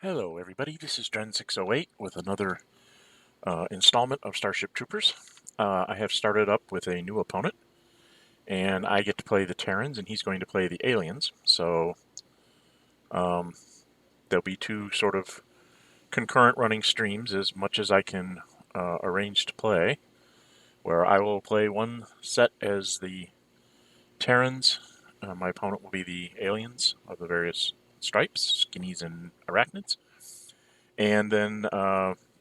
Hello everybody, this is Dren608 with another installment of Starship Troopers. I have started up with a new opponent, and I get to play the Terrans, and he's going to play the aliens. So there'll be two sort of concurrent running streams as much as I can arrange to play, where I will play one set as the Terrans. My opponent will be the aliens of the various stripes, skinnies and arachnids. And then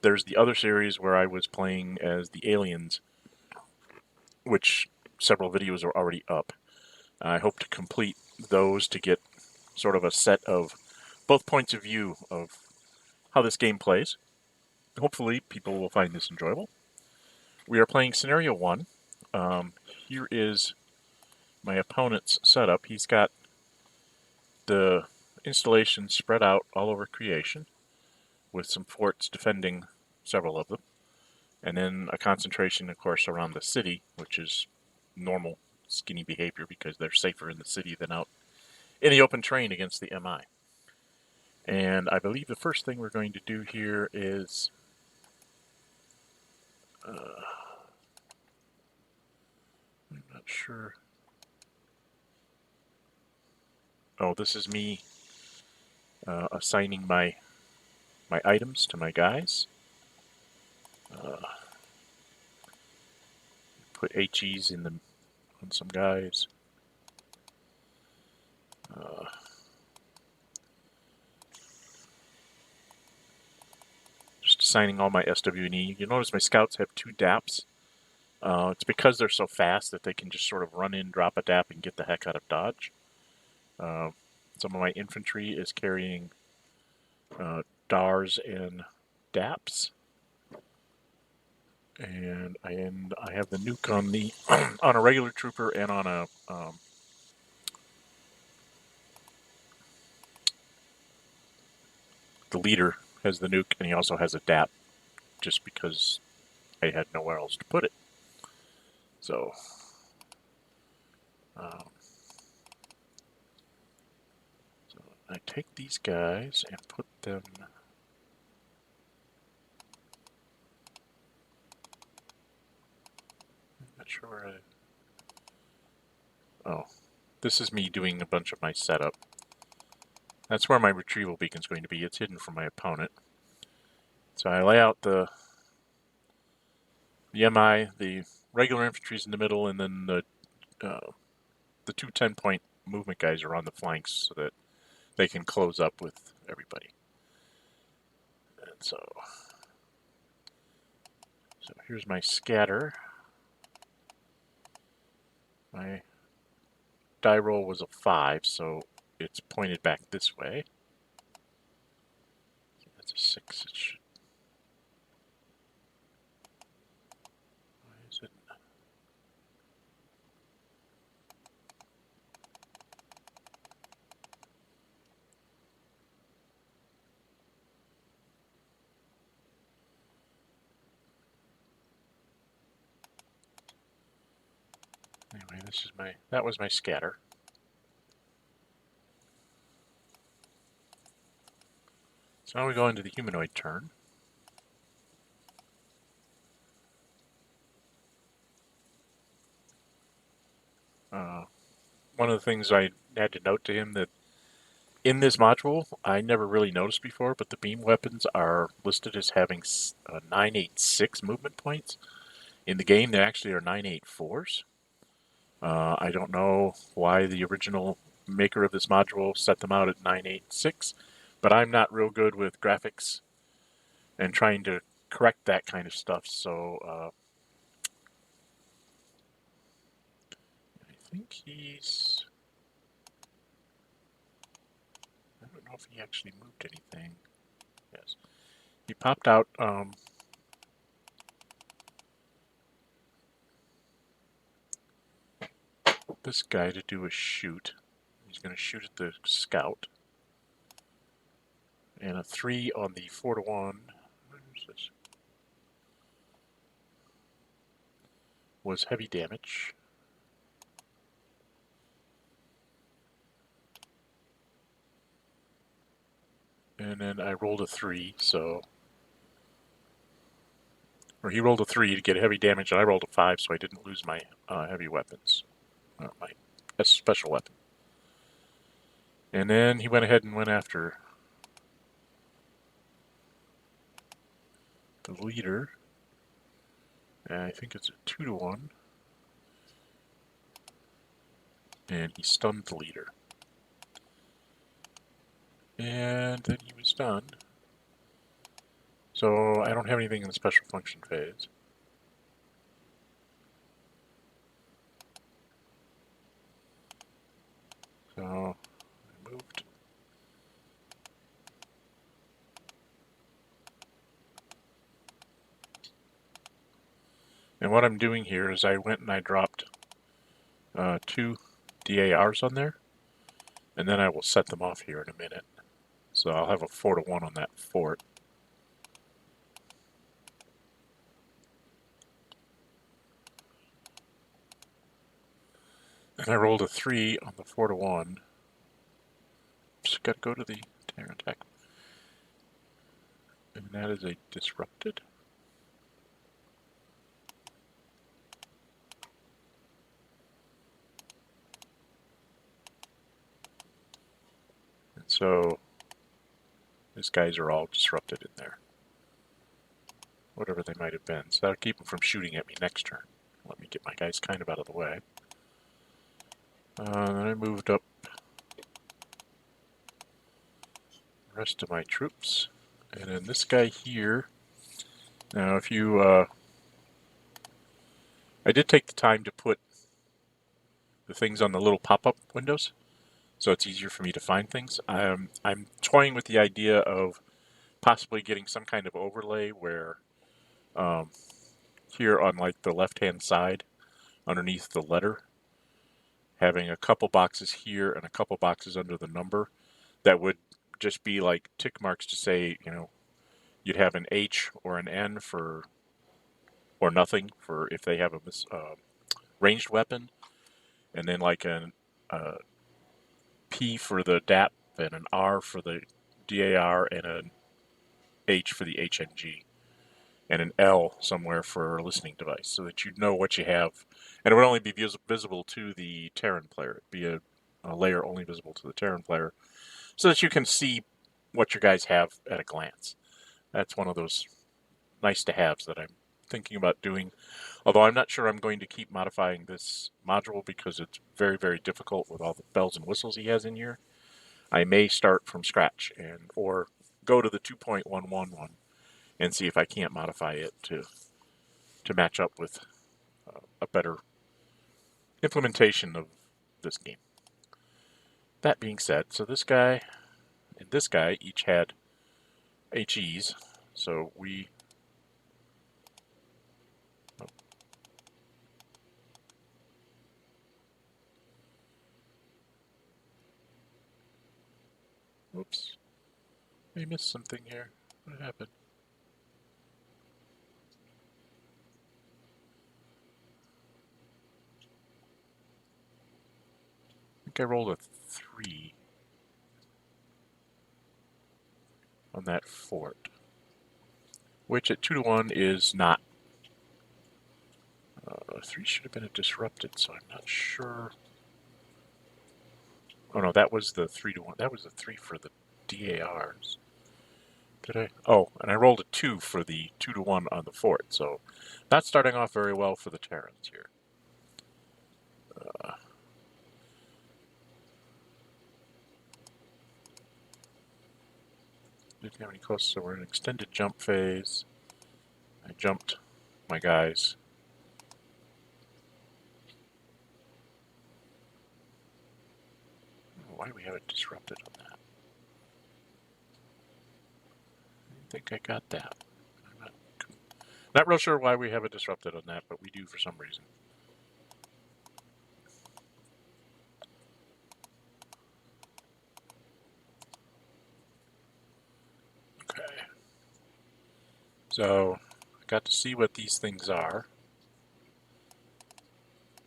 there's the other series where I was playing as the aliens, which several videos are already up. I hope to complete those to get sort of a set of both points of view of how this game plays. Hopefully people will find this enjoyable. We are playing Scenario 1. Here is my opponent's setup. He's got the installation spread out all over creation, with some forts defending several of them. And then a concentration, of course, around the city, which is normal skinny behavior because they're safer in the city than out in the open terrain against the MI. And I believe the first thing we're going to do here is I'm not sure. Oh, this is me assigning my items to my guys. Put HEs in them on some guys. Just assigning all my SW&E. You'll notice my scouts have 2 DAPs. It's because they're so fast that they can just sort of run in, drop a DAP, and get the heck out of dodge. Some of my infantry is carrying DARs and DAPs. And I have the nuke on the on a regular trooper and on a the leader has the nuke, and he also has a DAP, just because I had nowhere else to put it. So I take these guys and put them. I'm not sure where Oh, this is me doing a bunch of my setup. That's where my retrieval beacon is going to be. It's hidden from my opponent. So I lay out the MI, the regular infantry's in the middle, and then the 2 10-point movement guys are on the flanks so that they can close up with everybody. And so here's my scatter. My die roll was a 5, so it's pointed back this way. That's a 6. It should. Why is it? Anyway, that was my scatter. So now we go into the humanoid turn. One of the things I had to note to him that in this module, I never really noticed before, but the beam weapons are listed as having 986 movement points. In the game, there actually are 984s. I don't know why the original maker of this module set them out at 986, but I'm not real good with graphics and trying to correct that kind of stuff, so I think he's... I don't know if he actually moved anything. Yes. He popped out this guy to do a shoot. He's going to shoot at the scout. And a 3 on the 4-1. Where's this? Was heavy damage. And then I rolled a 3, so... Or he rolled a 3 to get heavy damage, and I rolled a 5, so I didn't lose my heavy weapons. My special weapon. And then he went ahead and went after the leader. And I think it's a 2-to-1. And he stunned the leader. And then he was done. So I don't have anything in the special function phase. So I moved. And what I'm doing here is I went and I dropped 2 DARs on there. And then I will set them off here in a minute. So I'll have a 4-to-1 on that fort. And I rolled a 3 on the 4-to-1. Just got to go to the Terran attack. And that is a disrupted. And so these guys are all disrupted in there. Whatever they might have been. So that'll keep them from shooting at me next turn. Let me get my guys kind of out of the way. Then I moved up the rest of my troops. And then this guy here. Now if you... I did take the time to put the things on the little pop-up windows, so it's easier for me to find things. I'm toying with the idea of possibly getting some kind of overlay where here on like the left-hand side, underneath the letter, having a couple boxes here and a couple boxes under the number that would just be like tick marks to say, you know, you'd have an H or an N for, or nothing for if they have a ranged weapon, and then like an P for the DAP and an R for the DAR and an H for the HNG and an L somewhere for a listening device so that you'd know what you have. And it would only be visible to the Terran player. It'd be a layer only visible to the Terran player so that you can see what your guys have at a glance. That's one of those nice to haves that I'm thinking about doing. Although I'm not sure I'm going to keep modifying this module because it's very, very difficult with all the bells and whistles he has in here. I may start from scratch or go to the 2.111 and see if I can't modify it to match up with a better implementation of this game. That being said, so this guy and this guy each had HEs, so we... Oops. I missed something here. What happened? I think I rolled a 3 on that fort, which at 2-to-1 is not. 3 should have been a disrupted, so I'm not sure. Oh no, that was the 3-to-1. That was the 3 for the DARs. Did I? Oh, and I rolled a 2 for the 2-to-1 on the fort, so not starting off very well for the Terrans here. Didn't have any close, so we're in extended jump phase. I jumped my guys. Why do we have it disrupted on that? I think I got that. I'm not real sure why we have it disrupted on that, but we do for some reason. Okay. So, I got to see what these things are.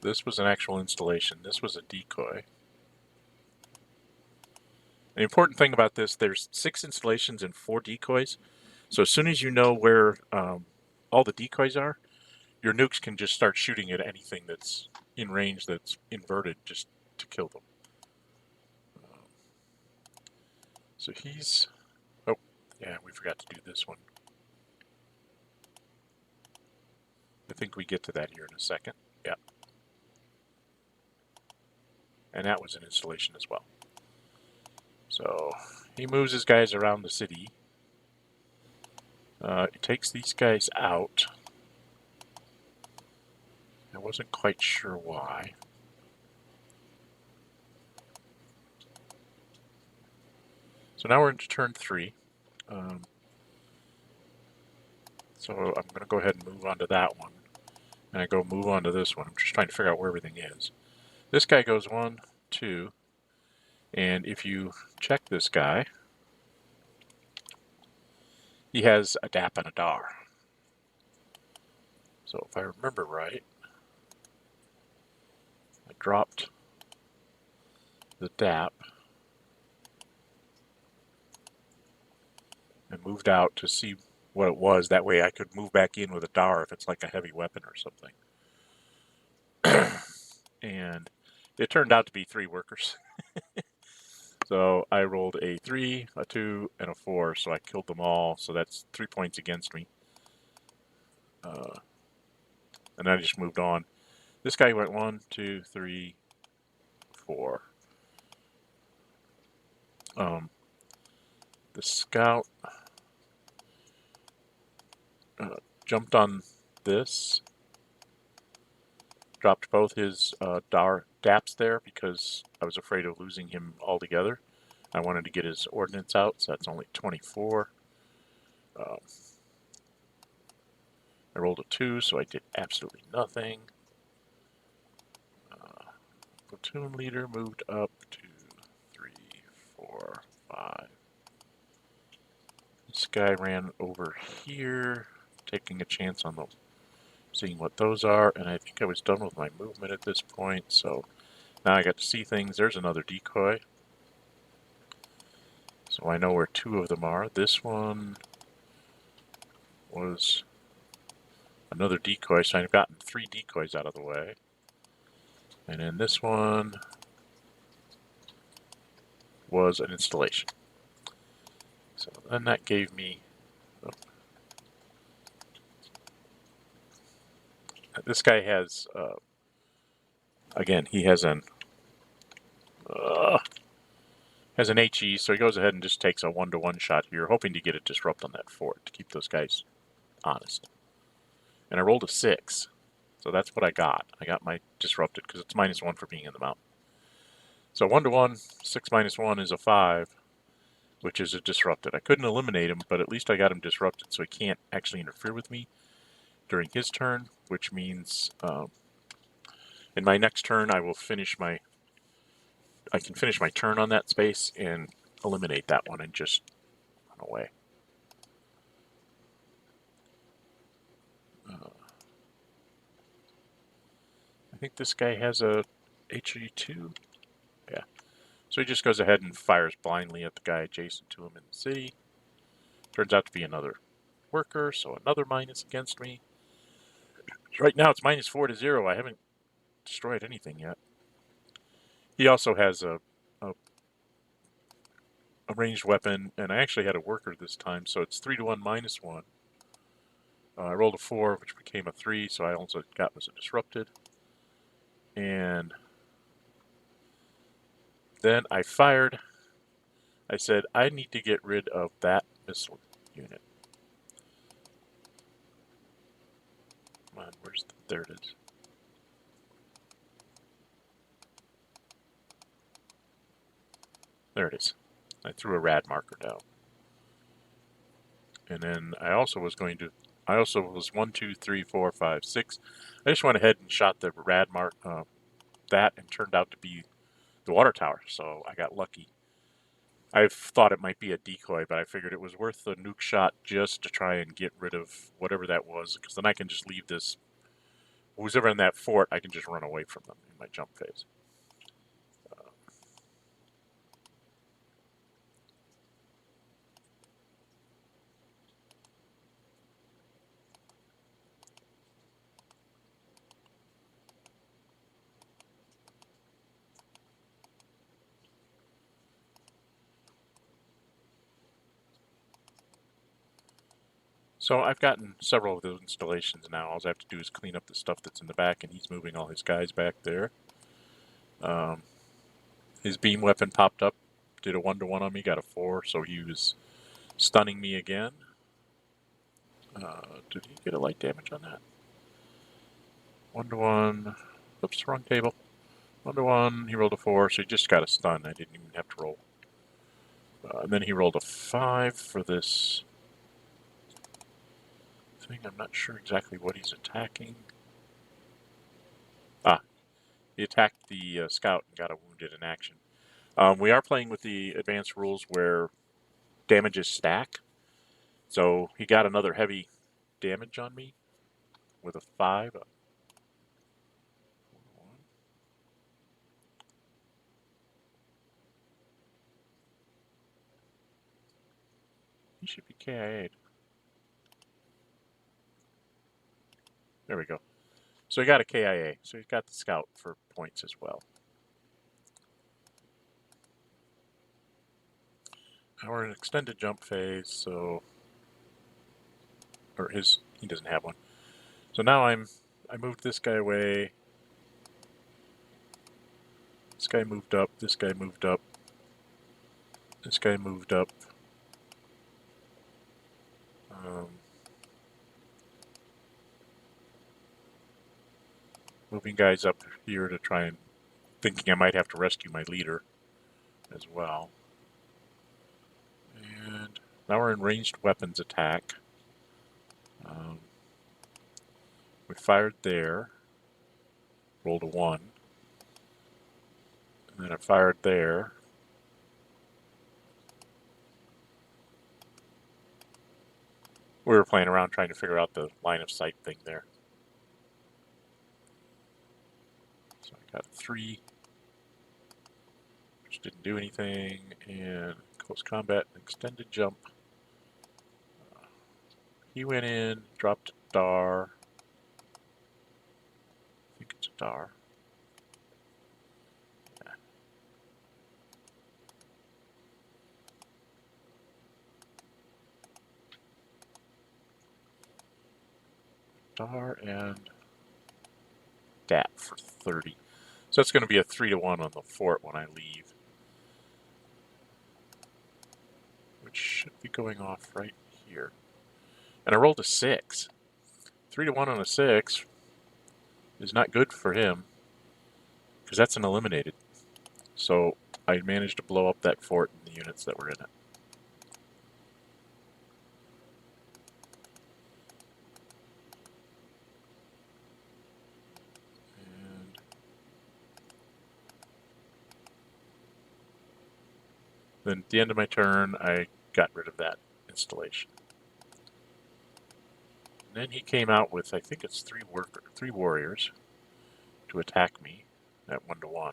This was an actual installation. This was a decoy. The important thing about this, there's 6 installations and 4 decoys. So as soon as you know where all the decoys are, your nukes can just start shooting at anything that's in range that's inverted just to kill them. So he's... Oh, yeah, we forgot to do this one. I think we get to that here in a second. Yeah. And that was an installation as well. So he moves his guys around the city. He takes these guys out. I wasn't quite sure why. So now we're into turn 3. So I'm going to go ahead and move on to that one. And I go move on to this one. I'm just trying to figure out where everything is. This guy goes 1, 2. And if you check this guy, he has a DAP and a DAR. So if I remember right, I dropped the DAP and moved out to see what it was. That way I could move back in with a DAR if it's like a heavy weapon or something. And it turned out to be 3 workers. So I rolled a 3, a 2, and a 4, so I killed them all. So that's 3 points against me. And I just moved on. This guy went 1, 2, 3, 4. The scout jumped on this, dropped both his DAPs there because I was afraid of losing him altogether. I wanted to get his ordnance out, so that's only 24. I rolled a 2, so I did absolutely nothing. Platoon leader moved up 2, 3, 4, 5. This guy ran over here, taking a chance on seeing what those are, and I think I was done with my movement at this point, so now I got to see things. There's another decoy. So I know where 2 of them are. This one was another decoy, so I've gotten 3 decoys out of the way. And then this one was an installation. So then that gave me... Oh. This guy has... again, he has an HE, so he goes ahead and just takes a 1-to-1 shot here, hoping to get a disrupt on that fort to keep those guys honest. And I rolled a 6, so that's what I got. I got my disrupted because it's -1 for being in the mountain. So 1-to-1, 6 -1 is a 5, which is a disrupted. I couldn't eliminate him, but at least I got him disrupted, so he can't actually interfere with me during his turn, which means in my next turn I will finish my... I can finish my turn on that space and eliminate that one and just run away. I think this guy has a HE2. Yeah. So he just goes ahead and fires blindly at the guy adjacent to him in the city. Turns out to be another worker, so another minus against me. Right now it's -4 to 0. I haven't destroyed anything yet. He also has a ranged weapon, and I actually had a worker this time, so it's 3-to-1 -1. I rolled a 4, which became a 3, so I also got was a disrupted. And then I fired. I said, I need to get rid of that missile unit. Come on, there it is. There it is. I threw a rad marker down. And then I also was 1, 2, 3, 4, 5, 6. I just went ahead and shot the rad mark, that, and turned out to be the water tower, so I got lucky. I thought it might be a decoy, but I figured it was worth the nuke shot just to try and get rid of whatever that was, because then I can just leave this... Who's ever in that fort, I can just run away from them in my jump phase. So I've gotten several of those installations now. All I have to do is clean up the stuff that's in the back, and he's moving all his guys back there. His beam weapon popped up, did a 1-to-1 on me, got a 4, so he was stunning me again. Did he get a light damage on that? 1-to-1. Oops, wrong table. 1-to-1. He rolled a 4, so he just got a stun. I didn't even have to roll. And then he rolled a 5 for this thing. I'm not sure exactly what he's attacking. He attacked the scout and got a wounded in action. We are playing with the advanced rules where damages stack. So he got another heavy damage on me with a 5. He should be KIA'd. There we go. So he got a KIA. So he's got the scout for points as well. Now we're in an extended jump phase, so he doesn't have one. So now I moved this guy away. This guy moved up. This guy moved up. This guy moved up. Moving guys up here to try and thinking I might have to rescue my leader as well. And now we're in ranged weapons attack. We fired there, rolled a 1, and then I fired there. We were playing around trying to figure out the line of sight thing there. So I got a 3, which didn't do anything, and close combat, extended jump. He went in, dropped a Dar. I think it's a Dar. Yeah. Dar and DAP for 30. So it's going to be a 3-to-1 on the fort when I leave, which should be going off right here. And I rolled a 6. 3-to-1 on a 6 is not good for him because that's an eliminated. So I managed to blow up that fort and the units that were in it. And then at the end of my turn, I got rid of that installation. And then he came out with, I think it's 3 warriors to attack me at 1-to-1,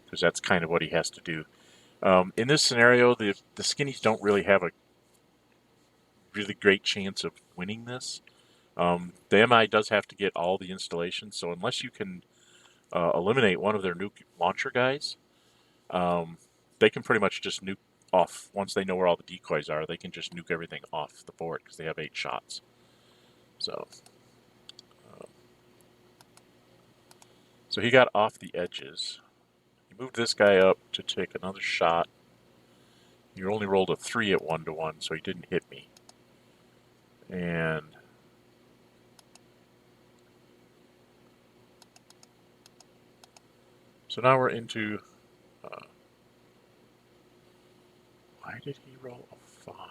because that's kind of what he has to do. In this scenario, the skinnies don't really have a really great chance of winning this. The MI does have to get all the installations, so unless you can eliminate one of their nuke launcher guys, they can pretty much just nuke off. Once they know where all the decoys are, they can just nuke everything off the board because they have 8 shots. So he got off the edges. He moved this guy up to take another shot. He only rolled a 3 at 1-to-1, so he didn't hit me. And so now we're into... why did he roll a 5? I'm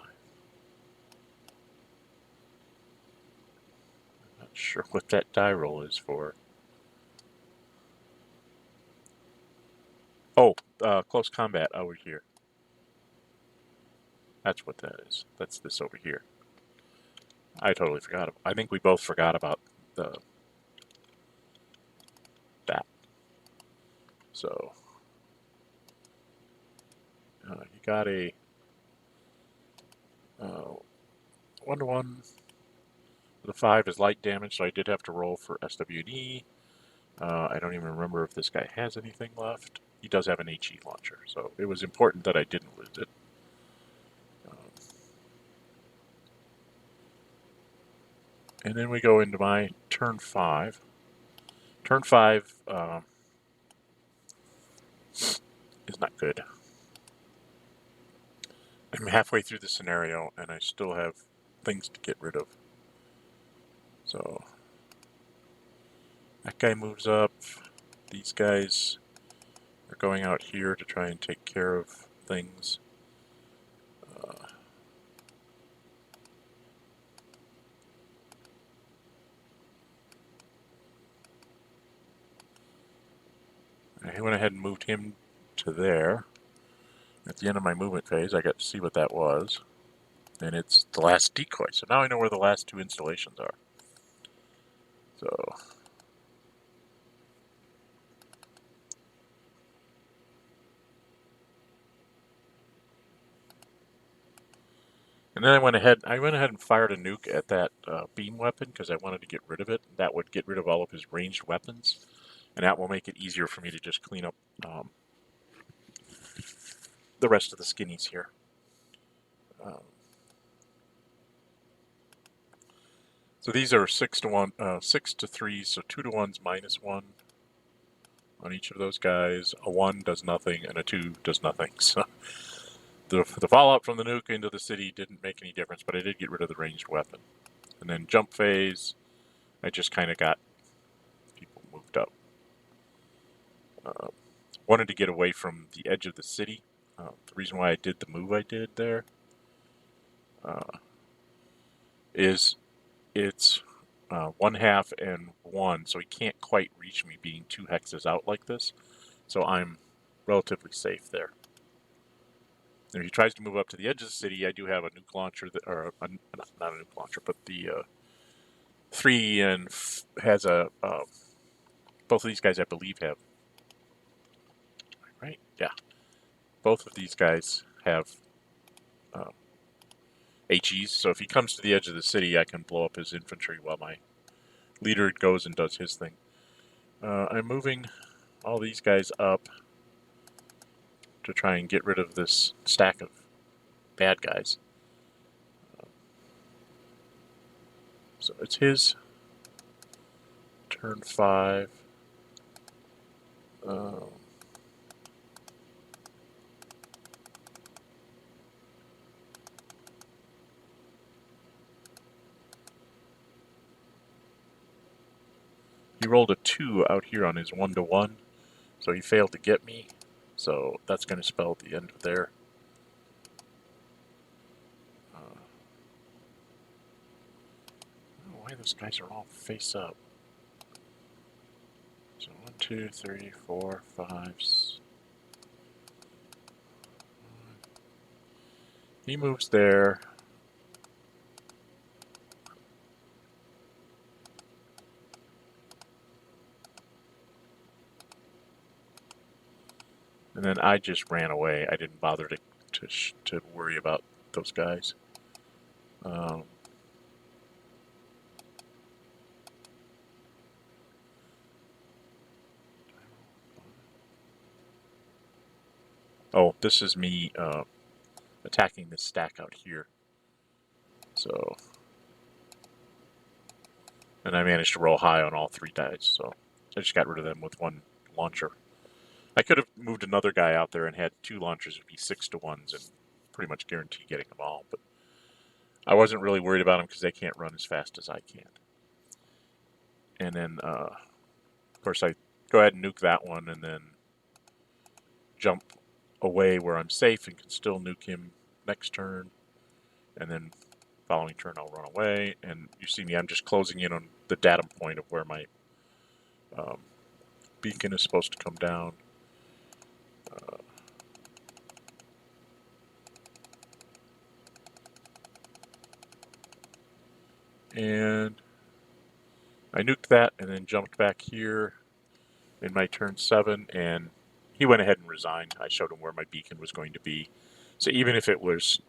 not sure what that die roll is for. Oh, close combat over here. That's what that is. That's this over here. I totally forgot. I think we both forgot about that. So he got a 1-to-1. The 5 is light damage, so I did have to roll for SWD. I don't even remember if this guy has anything left. He does have an HE launcher, so it was important that I didn't lose it. And then we go into my turn 5. Turn 5 is not good. I'm halfway through the scenario and I still have things to get rid of. So that guy moves up. These guys are going out here to try and take care of things. I went ahead and moved him to there. At the end of my movement phase, I got to see what that was. And it's the last decoy. So now I know where the last 2 installations are. So and then I went ahead and fired a nuke at that beam weapon because I wanted to get rid of it. That would get rid of all of his ranged weapons, and that will make it easier for me to just clean up the rest of the skinnies here. So these are 6 to 1, 6 to 3, so 2 to 1's -1 on each of those guys. A 1 does nothing, and a 2 does nothing. So the fallout from the nuke into the city didn't make any difference, but I did get rid of the ranged weapon. And then jump phase, I just kind of got people moved up. Wanted to get away from the edge of the city. The reason why I did the move I did there is it's 1/2 and 1, so he can't quite reach me being 2 hexes out like this. So I'm relatively safe there. And if he tries to move up to the edge of the city, I do have a nuke launcher, not a nuke launcher, but the 3 and has a, both of these guys I believe have, right? Yeah. Both of these guys have HEs, so if he comes to the edge of the city, I can blow up his infantry while my leader goes and does his thing. I'm moving all these guys up to try and get rid of this stack of bad guys. So it's his turn 5. He rolled a 2 out here on his 1-to-1, so he failed to get me. So that's going to spell the end of there. I don't know why those guys are all face up. So 1, 2, 3, 4, 5. He moves there. And then I just ran away. I didn't bother to worry about those guys. Oh, this is me attacking this stack out here. So, and I managed to roll high on all 3 dice. So I just got rid of them with 1 launcher. I could have moved another guy out there and had 2 launchers. It'd be 6-to-1s and pretty much guarantee getting them all. But I wasn't really worried about them because they can't run as fast as I can. And then, of course, I go ahead and nuke that one and then jump away where I'm safe and can still nuke him next turn. And then following turn I'll run away. And you see me, I'm just closing in on the datum point of where my beacon is supposed to come down. And I nuked that and then jumped back here in my turn 7, and he went ahead and resigned. I showed him where my beacon was going to be. So even if it was,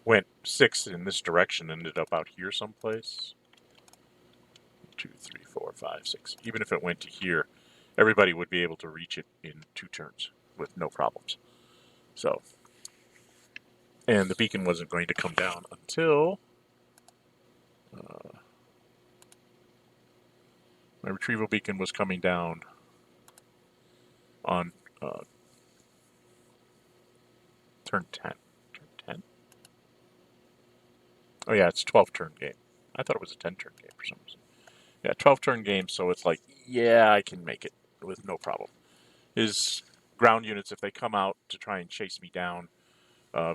went 6 in this direction, ended up out here someplace. 2, 3, 4, 5, 6. Even if it went to here, everybody would be able to reach it in 2 turns with no problems. So, and the beacon wasn't going to come down until My retrieval beacon was coming down on turn 10. Turn 10? Oh yeah, it's 12-turn game. I thought it was a 10-turn game for some reason. Yeah, 12-turn game, so it's like, yeah, I can make it with no problem. His ground units, if they come out to try and chase me down,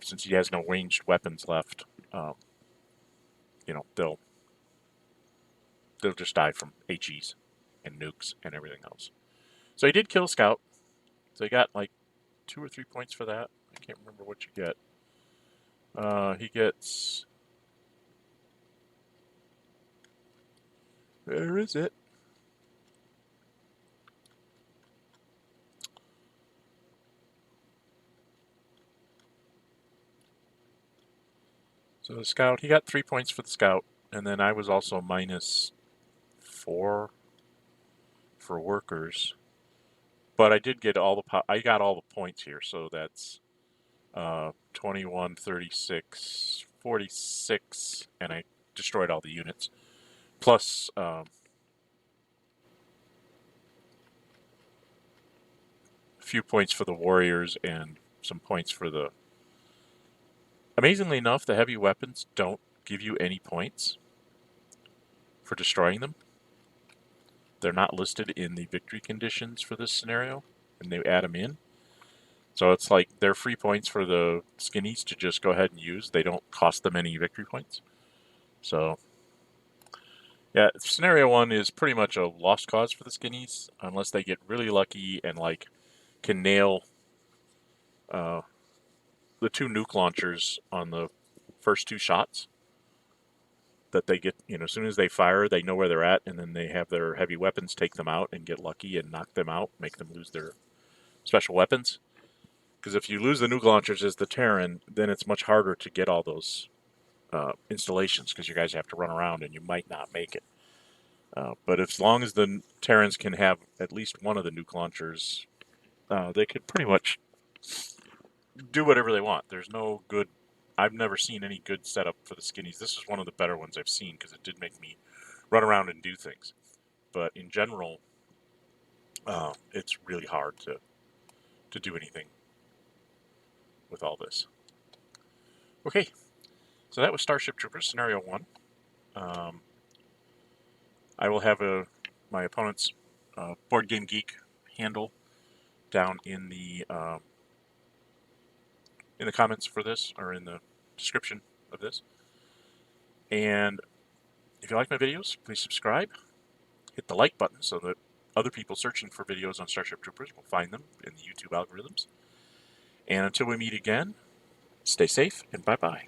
since he has no ranged weapons left, you know, they'll just die from HEs and nukes and everything else. So he did kill Scout. So he got like 2 or 3 points for that. I can't remember what you get. He gets... Where is it? So the Scout, he got 3 points for the Scout, and then I was also -4 for workers. But I did get all the I got all the points here, so that's 21, 36, 46, and I destroyed all the units. Plus a few points for the warriors and some points for the... Amazingly enough, the heavy weapons don't give you any points for destroying them. They're not listed in the victory conditions for this scenario, and they add them in. So it's like they're free points for the skinnies to just go ahead and use. They don't cost them any victory points. So, yeah, scenario 1 is pretty much a lost cause for the skinnies, unless they get really lucky and like can nail the 2 nuke launchers on the first 2 shots. That they get, you know, as soon as they fire, they know where they're at, and then they have their heavy weapons take them out and get lucky and knock them out, make them lose their special weapons. Because if you lose the nuke launchers as the Terran, then it's much harder to get all those installations, because you guys have to run around and you might not make it. But as long as the Terrans can have at least one of the nuke launchers, they could pretty much do whatever they want. There's no good... I've never seen any good setup for the skinnies. This is one of the better ones I've seen, because it did make me run around and do things. But in general, it's really hard to do anything with all this. Okay, so that was Starship Troopers, Scenario 1. I will have my opponent's Board Game Geek handle down in the comments for this, or in the description of this. And if you like my videos, please subscribe. Hit the like button so that other people searching for videos on Starship Troopers will find them in the YouTube algorithms. And until we meet again, stay safe and bye-bye.